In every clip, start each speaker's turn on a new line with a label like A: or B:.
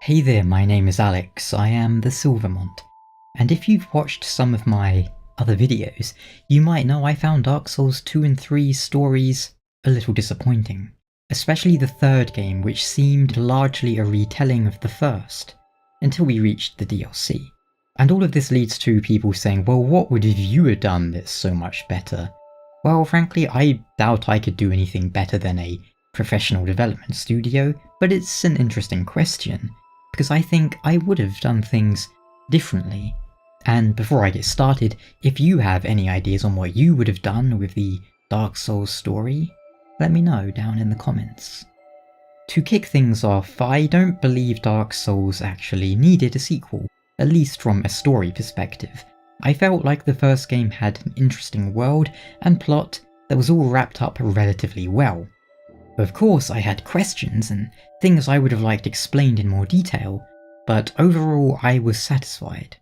A: Hey there, my name is Alex, I am the Silver Mont, and if you've watched some of my other videos, you might know I found Dark Souls 2 and 3 stories a little disappointing, especially the third game, which seemed largely a retelling of the first, until we reached the DLC. And all of this leads to people saying, well, what would you have done that's so much better? Well, frankly, I doubt I could do anything better than a professional development studio, but it's an interesting question, because I think I would have done things differently. And before I get started, if you have any ideas on what you would have done with the Dark Souls story, let me know down in the comments. To kick things off, I don't believe Dark Souls actually needed a sequel, at least from a story perspective. I felt like the first game had an interesting world and plot that was all wrapped up relatively well. Of course, I had questions and things I would have liked explained in more detail, but overall I was satisfied.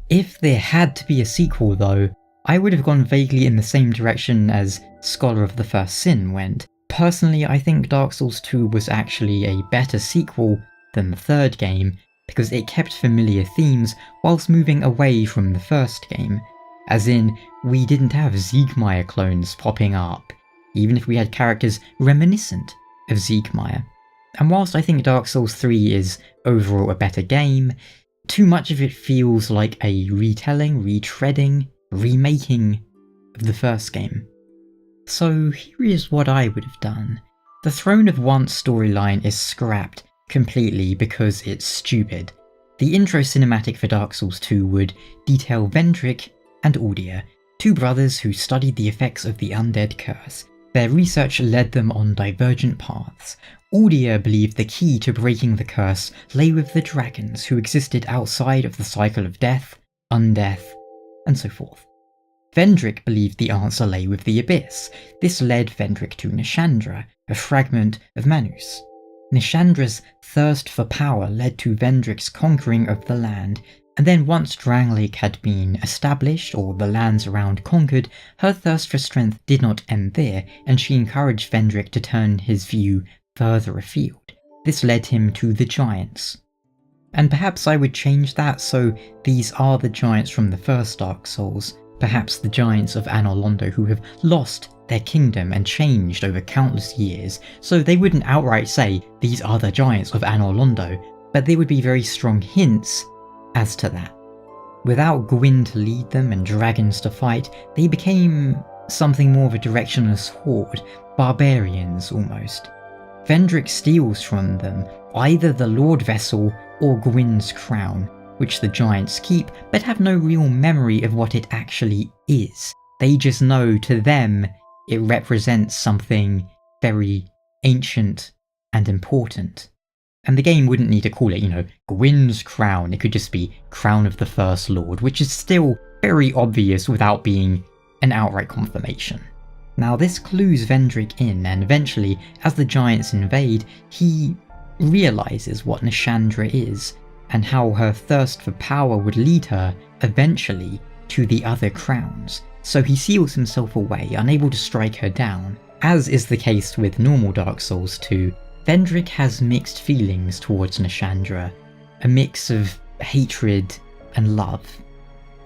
A: If there had to be a sequel though, I would have gone vaguely in the same direction as Scholar of the First Sin went. Personally, I think Dark Souls 2 was actually a better sequel than the third game, because it kept familiar themes whilst moving away from the first game. As in, we didn't have Siegmeyer clones popping up, even if we had characters reminiscent of Siegmeyer. And whilst I think Dark Souls 3 is overall a better game, too much of it feels like a retelling, retreading, remaking of the first game. So here is what I would have done. The Throne of Once storyline is scrapped completely because it's stupid. The intro cinematic for Dark Souls 2 would detail Vendrick and Aldia, two brothers who studied the effects of the undead curse. Their research led them on divergent paths. Aldia believed the key to breaking the curse lay with the dragons who existed outside of the cycle of death, undeath, and so forth. Vendrick believed the answer lay with the abyss. This led Vendrick to Nashandra, a fragment of Manus. Nashandra's thirst for power led to Vendrick's conquering of the land, and then once Drangleic had been established, or the lands around conquered, her thirst for strength did not end there, and she encouraged Vendrick to turn his view further afield. This led him to the giants. And perhaps I would change that so these are the giants from the first Dark Souls, perhaps the giants of Anor Londo who have lost their kingdom and changed over countless years, so they wouldn't outright say these are the giants of Anor Londo, but there would be very strong hints as to that. Without Gwyn to lead them and dragons to fight, they became something more of a directionless horde, barbarians almost. Vendrick steals from them either the Lord Vessel or Gwyn's crown, which the giants keep but have no real memory of what it actually is. They just know to them it represents something very ancient and important. And the game wouldn't need to call it, Gwyn's crown. It could just be Crown of the First Lord, which is still very obvious without being an outright confirmation. Now this clues Vendrick in, and eventually, as the giants invade, he realises what Nashandra is, and how her thirst for power would lead her, eventually, to the other crowns. So he seals himself away, unable to strike her down. As is the case with normal Dark Souls 2, Vendrick has mixed feelings towards Nashandra, a mix of hatred and love.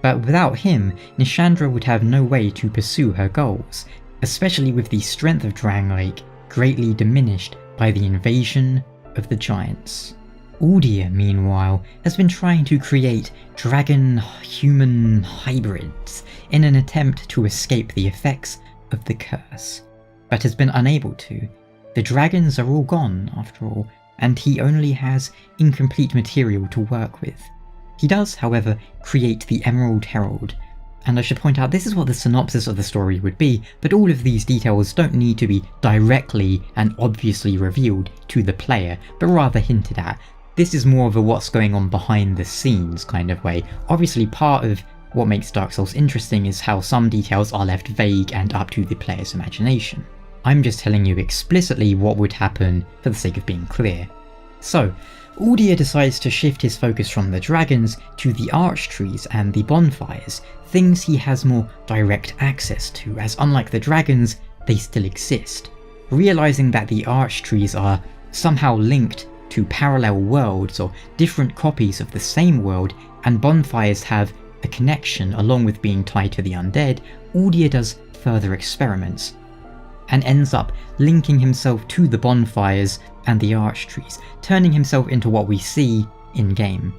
A: But without him, Nashandra would have no way to pursue her goals, especially with the strength of Drangleic greatly diminished by the invasion of the giants. Aldia, meanwhile, has been trying to create dragon-human hybrids in an attempt to escape the effects of the curse, but has been unable to. The dragons are all gone, after all, and he only has incomplete material to work with. He does, however, create the Emerald Herald, and I should point out this is what the synopsis of the story would be, but all of these details don't need to be directly and obviously revealed to the player, but rather hinted at. This is more of a what's going on behind the scenes kind of way. Obviously part of what makes Dark Souls interesting is how some details are left vague and up to the player's imagination. I'm just telling you explicitly what would happen for the sake of being clear. So, Aldia decides to shift his focus from the dragons to the arch trees and the bonfires, things he has more direct access to, as unlike the dragons, they still exist. Realising that the arch trees are somehow linked to parallel worlds or different copies of the same world, and bonfires have a connection along with being tied to the undead, Aldia does further experiments and ends up linking himself to the bonfires and the archtrees, turning himself into what we see in-game.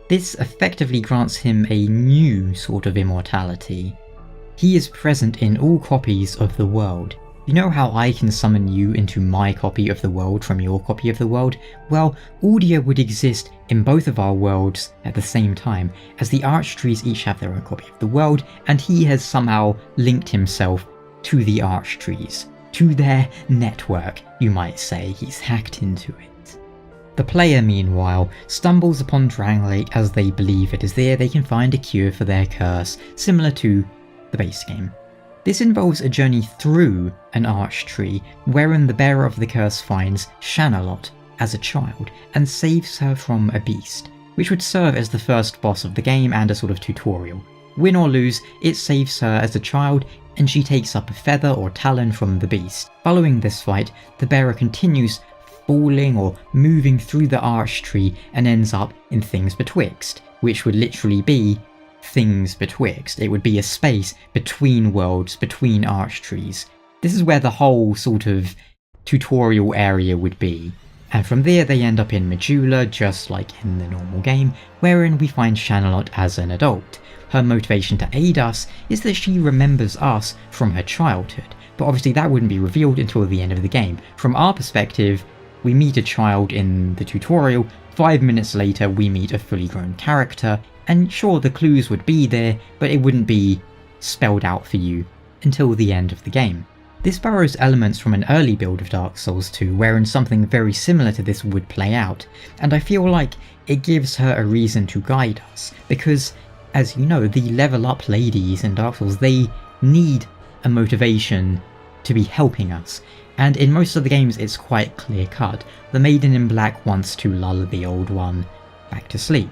A: This effectively grants him a new sort of immortality. He is present in all copies of the world. You know how I can summon you into my copy of the world from your copy of the world? Well, Aldia would exist in both of our worlds at the same time, as the archtrees each have their own copy of the world, and he has somehow linked himself to the archtrees, to their network, you might say. He's hacked into it. The player, meanwhile, stumbles upon Dranglake as they believe it is there they can find a cure for their curse, similar to the base game. This involves a journey through an archtree, wherein the bearer of the curse finds Shanalot as a child and saves her from a beast, which would serve as the first boss of the game and a sort of tutorial. Win or lose, it saves her as a child, and she takes up a feather or talon from the beast. Following this fight, the bearer continues falling or moving through the archtree and ends up in Things Betwixt, which would literally be Things Betwixt. It would be a space between worlds, between archtrees. This is where the whole sort of tutorial area would be. And from there they end up in Majula, just like in the normal game, wherein we find Shanalot as an adult. Her motivation to aid us is that she remembers us from her childhood, but obviously that wouldn't be revealed until the end of the game. From our perspective, we meet a child in the tutorial, 5 minutes later we meet a fully grown character, and sure, the clues would be there, but it wouldn't be spelled out for you until the end of the game. This borrows elements from an early build of Dark Souls 2, wherein something very similar to this would play out, and I feel like it gives her a reason to guide us, because, as you know, the level up ladies in Dark Souls, they need a motivation to be helping us, and in most of the games it's quite clear cut. The Maiden in Black wants to lull the old one back to sleep.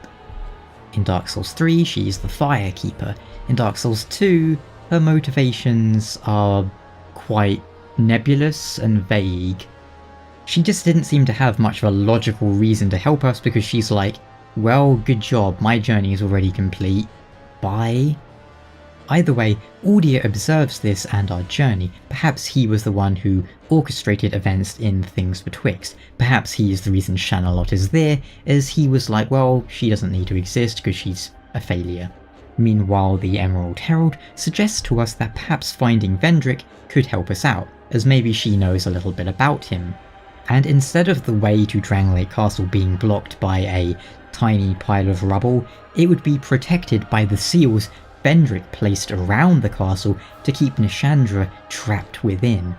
A: In Dark Souls 3, she's the Firekeeper. In Dark Souls 2, her motivations are quite nebulous and vague. She just didn't seem to have much of a logical reason to help us, because she's like, well, good job, my journey is already complete. Bye. Either way, Aldia observes this and our journey. Perhaps he was the one who orchestrated events in Things Betwixt. Perhaps he is the reason Shanalot is there, as he was like, well, she doesn't need to exist because she's a failure. Meanwhile, the Emerald Herald suggests to us that perhaps finding Vendrick could help us out, as maybe she knows a little bit about him. And instead of the way to Dranglake Castle being blocked by a tiny pile of rubble, it would be protected by the seals Vendrick placed around the castle to keep Nashandra trapped within.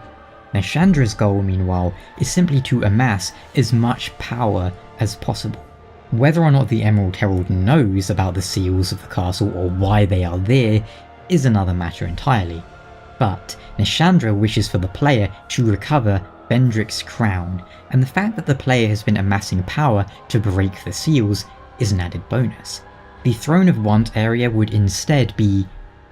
A: Nashandra's goal, meanwhile, is simply to amass as much power as possible. Whether or not the Emerald Herald knows about the seals of the castle or why they are there is another matter entirely. But Nashandra wishes for the player to recover Vendrick's crown, and the fact that the player has been amassing power to break the seals is an added bonus. The Throne of Want area would instead be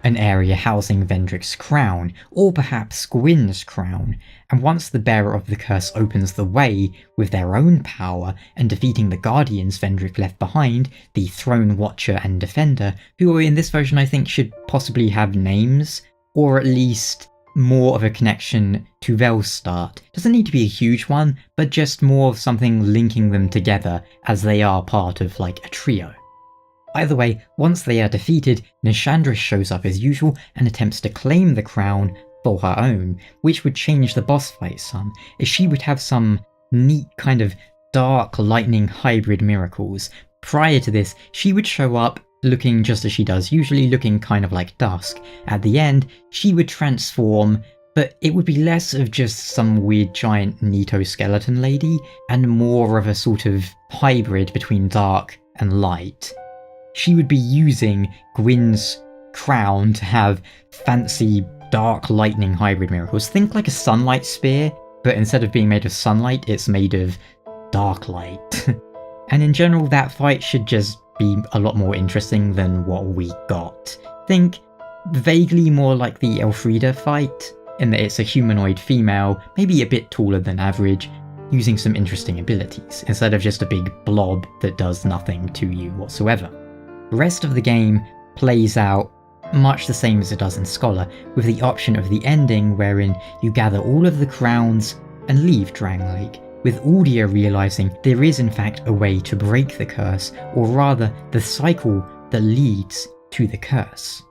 A: an area housing Vendrick's crown, or perhaps Gwyn's crown, and once the bearer of the curse opens the way with their own power and defeating the guardians Vendrick left behind, the Throne Watcher and Defender, who in this version I think should possibly have names, or at least more of a connection to Velstart. Doesn't need to be a huge one, but just more of something linking them together, as they are part of like a trio. Either way, once they are defeated, Nashandra shows up as usual and attempts to claim the crown for her own, which would change the boss fight some, as she would have some neat kind of dark lightning hybrid miracles. Prior to this, she would show up looking just as she does, usually looking kind of like Dusk. At the end, she would transform, but it would be less of just some weird giant Nito skeleton lady, and more of a sort of hybrid between dark and light. She would be using Gwyn's crown to have fancy dark lightning hybrid miracles. Think like a sunlight spear, but instead of being made of sunlight, it's made of dark light. And in general, that fight should just be a lot more interesting than what we got. Think vaguely more like the Elfrida fight, in that it's a humanoid female, maybe a bit taller than average, using some interesting abilities, instead of just a big blob that does nothing to you whatsoever. The rest of the game plays out much the same as it does in Scholar, with the option of the ending wherein you gather all of the crowns and leave Drang Lake, with Aldia realising there is in fact a way to break the curse, or rather the cycle that leads to the curse.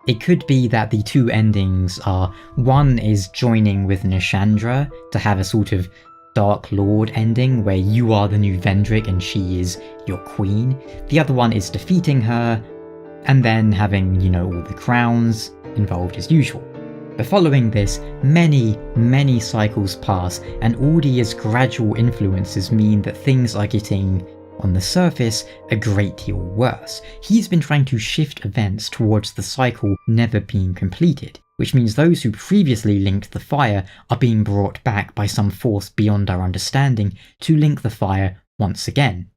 A: It could be that the two endings are, one is joining with Nashandra to have a sort of Dark Lord ending where you are the new Vendrick and she is your queen. The other one is defeating her and then having, all the crowns involved as usual. But following this, many cycles pass, and Aldia's gradual influences mean that things are getting, on the surface, a great deal worse. He's been trying to shift events towards the cycle never being completed, which means those who previously linked the fire are being brought back by some force beyond our understanding to link the fire once again.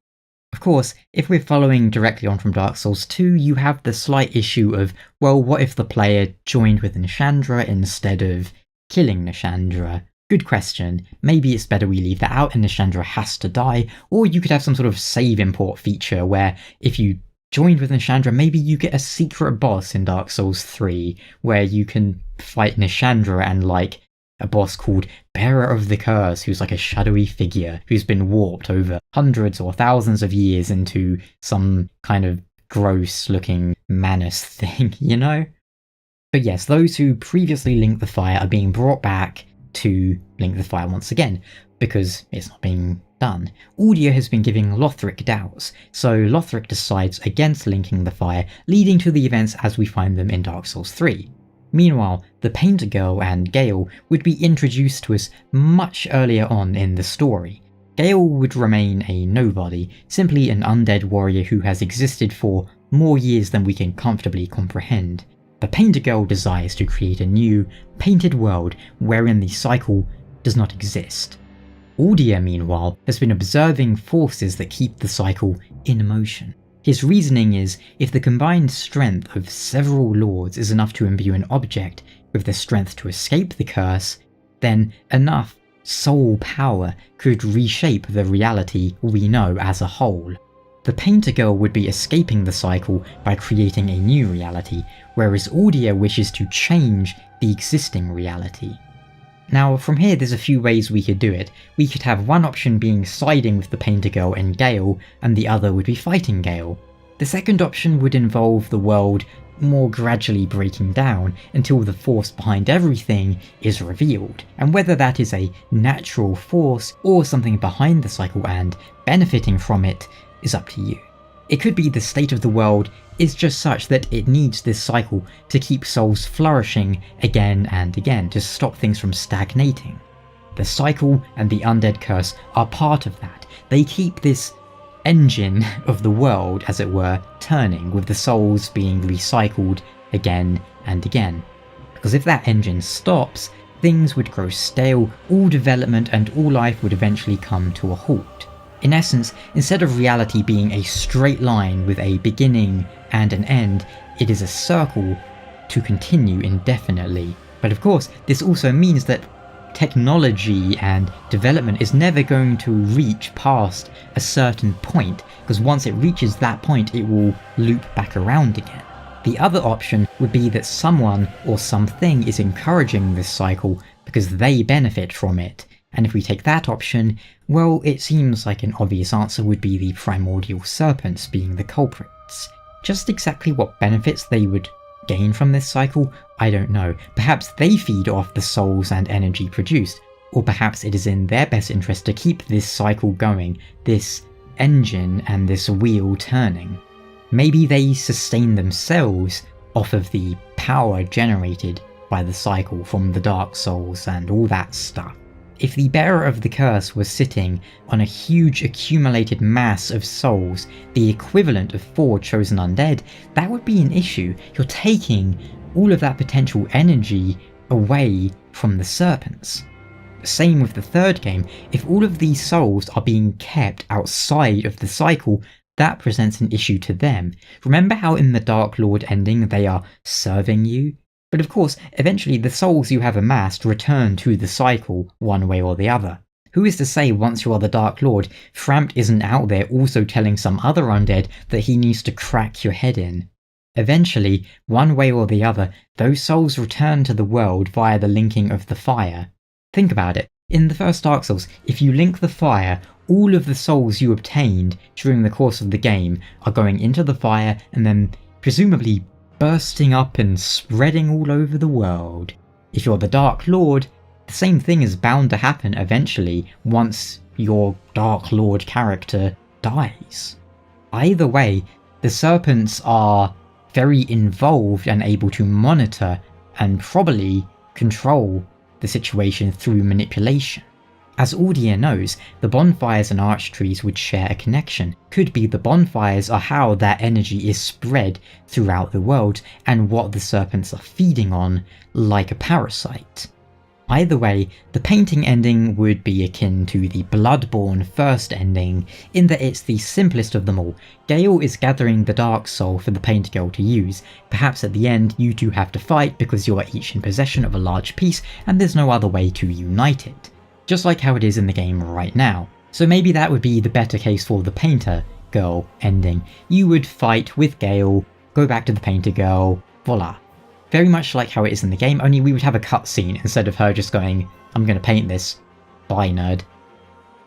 A: Of course, if we're following directly on from Dark Souls 2, you have the slight issue of, well, what if the player joined with Nashandra instead of killing Nashandra? Good question. Maybe it's better we leave that out and Nashandra has to die, or you could have some sort of save import feature where if you joined with Nashandra, maybe you get a secret boss in Dark Souls 3 where you can fight Nashandra and a boss called Bearer of the Curse, who's like a shadowy figure who's been warped over hundreds or thousands of years into some kind of gross looking Manus thing, But yes, those who previously linked the fire are being brought back to link the fire once again, because it's not being done. Aldia has been giving Lothric doubts, so Lothric decides against linking the fire, leading to the events as we find them in Dark Souls 3. Meanwhile, the Painter Girl and Gale would be introduced to us much earlier on in the story. Gale would remain a nobody, simply an undead warrior who has existed for more years than we can comfortably comprehend. The Painter Girl desires to create a new, painted world wherein the cycle does not exist. Aldia, meanwhile, has been observing forces that keep the cycle in motion. His reasoning is, if the combined strength of several lords is enough to imbue an object with the strength to escape the curse, then enough soul power could reshape the reality we know as a whole. The Painter Girl would be escaping the cycle by creating a new reality, whereas Aldia wishes to change the existing reality. Now, from here there's a few ways we could do it. We could have one option being siding with the Painter Girl and Gale, and the other would be fighting Gale. The second option would involve the world more gradually breaking down until the force behind everything is revealed, and whether that is a natural force or something behind the cycle and benefiting from it is up to you. It could be the state of the world is just such that it needs this cycle to keep souls flourishing again and again, to stop things from stagnating. The cycle and the undead curse are part of that. They keep this engine of the world, as it were, turning, with the souls being recycled again and again. Because if that engine stops, things would grow stale, all development and all life would eventually come to a halt. In essence, instead of reality being a straight line with a beginning and an end, it is a circle to continue indefinitely. But of course, this also means that technology and development is never going to reach past a certain point, because once it reaches that point, it will loop back around again. The other option would be that someone or something is encouraging this cycle because they benefit from it. And if we take that option, well, it seems like an obvious answer would be the primordial serpents being the culprits. Just exactly what benefits they would gain from this cycle, I don't know. Perhaps they feed off the souls and energy produced, or perhaps it is in their best interest to keep this cycle going, this engine and this wheel turning. Maybe they sustain themselves off of the power generated by the cycle from the Dark Souls and all that stuff. If the bearer of the curse was sitting on a huge accumulated mass of souls, the equivalent of 4 chosen undead, that would be an issue. You're taking all of that potential energy away from the serpents. Same with the third game. If all of these souls are being kept outside of the cycle, that presents an issue to them. Remember how in the Dark Lord ending they are serving you? But of course, eventually the souls you have amassed return to the cycle one way or the other. Who is to say once you are the Dark Lord, Frampt isn't out there also telling some other undead that he needs to crack your head in? Eventually, one way or the other, those souls return to the world via the linking of the fire. Think about it. In the first Dark Souls, if you link the fire, all of the souls you obtained during the course of the game are going into the fire and then presumably bursting up and spreading all over the world. If you're the Dark Lord, the same thing is bound to happen eventually once your Dark Lord character dies. Either way, the serpents are very involved and able to monitor and probably control the situation through manipulation. As Aldia knows, the bonfires and archtrees would share a connection. Could be the bonfires are how that energy is spread throughout the world and what the serpents are feeding on, like a parasite. Either way, the painting ending would be akin to the Bloodborne first ending, in that it's the simplest of them all. Gale is gathering the Dark Soul for the Painter Girl to use. Perhaps at the end you two have to fight because you are each in possession of a large piece and there's no other way to unite it. Just like how it is in the game right now. So maybe that would be the better case for the Painter Girl ending. You would fight with Gale, go back to the Painter Girl, voila. Very much like how it is in the game, only we would have a cutscene instead of her just going, I'm gonna paint this, bye nerd.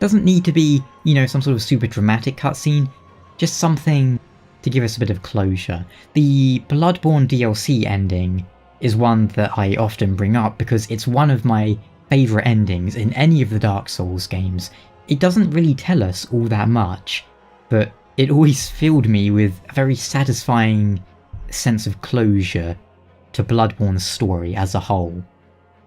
A: Doesn't need to be, some sort of super dramatic cutscene, just something to give us a bit of closure. The Bloodborne DLC ending is one that I often bring up because it's one of my favourite endings in any of the Dark Souls games. It doesn't really tell us all that much, but it always filled me with a very satisfying sense of closure to Bloodborne's story as a whole.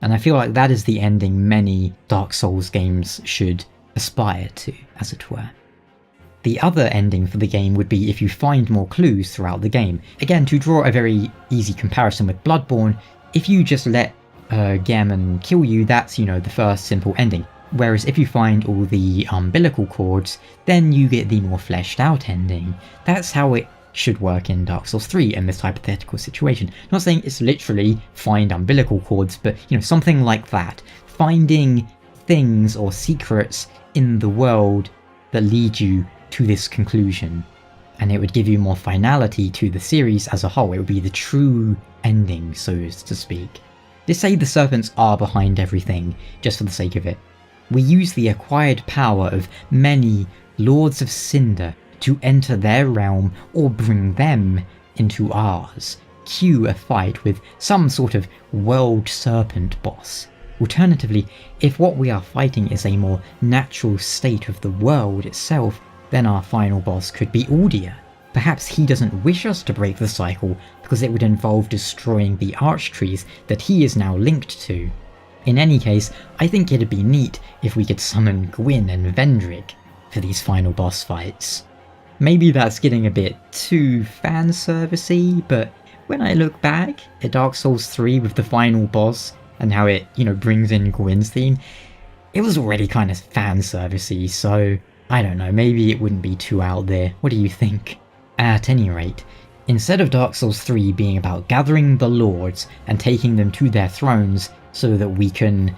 A: And I feel like that is the ending many Dark Souls games should aspire to, as it were. The other ending for the game would be if you find more clues throughout the game. Again, to draw a very easy comparison with Bloodborne, if you just let Gehrman kill you, that's, the first simple ending. Whereas if you find all the umbilical cords, then you get the more fleshed out ending. That's how it should work in Dark Souls 3 in this hypothetical situation. Not saying it's literally find umbilical cords, but something like that. Finding things or secrets in the world that lead you to this conclusion. And it would give you more finality to the series as a whole. It would be the true ending, so to speak. Just say the serpents are behind everything, just for the sake of it. We use the acquired power of many Lords of Cinder to enter their realm or bring them into ours. Cue a fight with some sort of world serpent boss. Alternatively, if what we are fighting is a more natural state of the world itself, then our final boss could be Aldia. Perhaps he doesn't wish us to break the cycle because it would involve destroying the archtrees that he is now linked to. In any case, I think it'd be neat if we could summon Gwyn and Vendrick for these final boss fights. Maybe that's getting a bit too fanservice-y, but when I look back at Dark Souls 3 with the final boss and how it, brings in Gwyn's theme, it was already kind of fanservice-y, so I don't know, maybe it wouldn't be too out there. What do you think? At any rate, instead of Dark Souls 3 being about gathering the lords and taking them to their thrones so that we can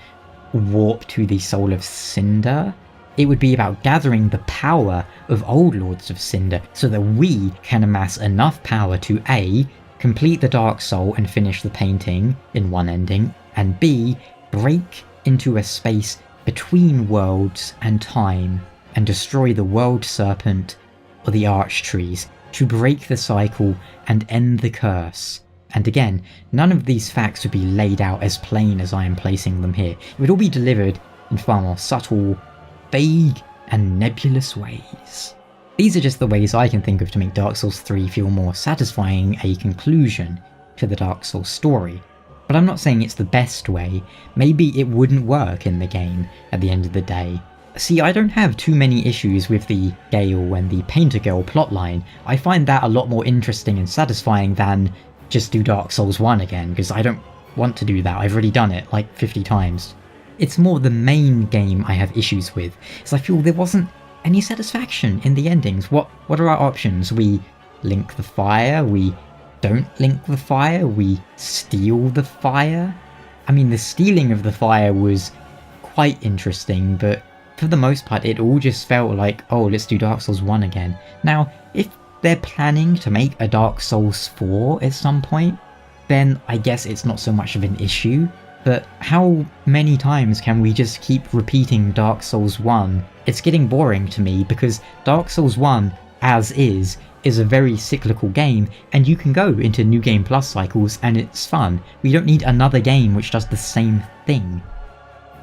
A: warp to the Soul of Cinder, it would be about gathering the power of old Lords of Cinder so that we can amass enough power to A, complete the Dark Soul and finish the painting in one ending, and B, break into a space between worlds and time and destroy the World Serpent or the Archtrees to break the cycle and end the curse. And again, none of these facts would be laid out as plain as I am placing them here. It would all be delivered in far more subtle, vague, and nebulous ways. These are just the ways I can think of to make Dark Souls 3 feel more satisfying a conclusion to the Dark Souls story. But I'm not saying it's the best way. Maybe it wouldn't work in the game at the end of the day. See, I don't have too many issues with the Gale and the Painter Girl plotline. I find that a lot more interesting and satisfying than just do Dark Souls 1 again, because I don't want to do that. I've already done it like 50 times. It's more the main game I have issues with, as I feel there wasn't any satisfaction in the endings. What are our options? We link the fire, we don't link the fire, we steal the fire? I mean, the stealing of the fire was quite interesting, but for the most part, it all just felt like, oh, let's do Dark Souls 1 again. Now, if they're planning to make a Dark Souls 4 at some point, then I guess it's not so much of an issue. But how many times can we just keep repeating Dark Souls 1? It's getting boring to me, because Dark Souls 1, as is a very cyclical game, and you can go into New Game Plus cycles and it's fun. We don't need another game which does the same thing.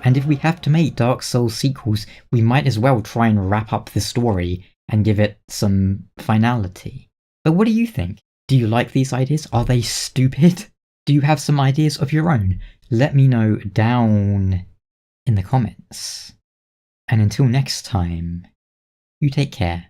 A: And if we have to make Dark Souls sequels, we might as well try and wrap up the story and give it some finality. But what do you think? Do you like these ideas? Are they stupid? Do you have some ideas of your own? Let me know down in the comments. And until next time, you take care.